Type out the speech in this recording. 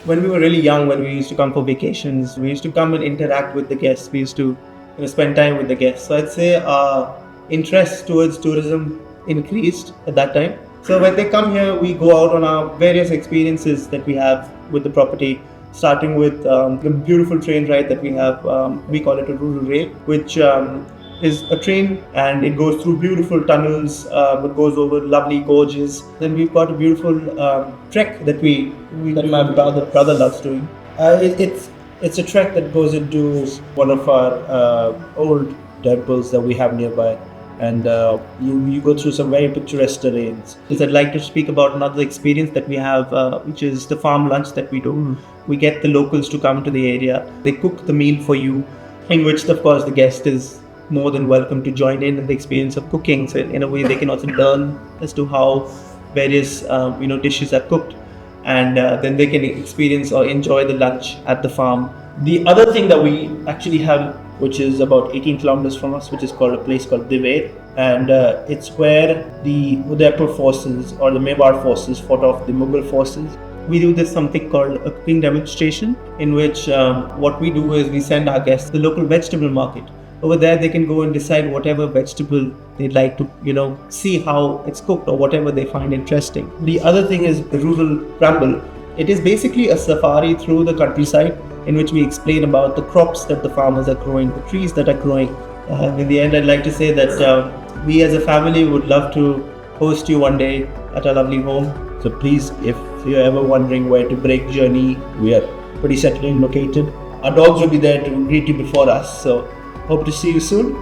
when we were really young, when we used to come for vacations, we used to come and interact with the guests. We used to spend time with the guests. So I'd say our interest towards tourism increased at that time. So when they come here, we go out on our various experiences that we have with the property, starting with the beautiful train ride that we have. We call it a rural rail, which is a train, and it goes through beautiful tunnels. It goes over lovely gorges. Then we've got a beautiful trek that my brother loves doing. It's a trek that goes into one of our old temples that we have nearby, and you go through some very picturesque terrains. I'd like to speak about another experience that we have, which is the farm lunch that we do. We get the locals to come to the area. They cook the meal for you, in which, of course, the guest is more than welcome to join in the experience of cooking. So in a way, they can also learn as to how various dishes are cooked, and then they can experience or enjoy the lunch at the farm. The other thing that we actually have, which is about 18 kilometers from us, which is called a place called Deogarh, and it's where the Udaipur forces or the Mewar forces fought off the Mughal forces. We do this something called a cooking demonstration, in which what we do is we send our guests to the local vegetable market. Over there, they can go and decide whatever vegetable they'd like to, see how it's cooked or whatever they find interesting. The other thing is the rural Ramble. It is basically a safari through the countryside, in which we explain about the crops that the farmers are growing, the trees that are growing. In the end, I'd like to say that we as a family would love to host you one day at our lovely home. So please, if you're ever wondering where to break journey, we are pretty centrally located. Our dogs will be there to greet you before us. So hope to see you soon.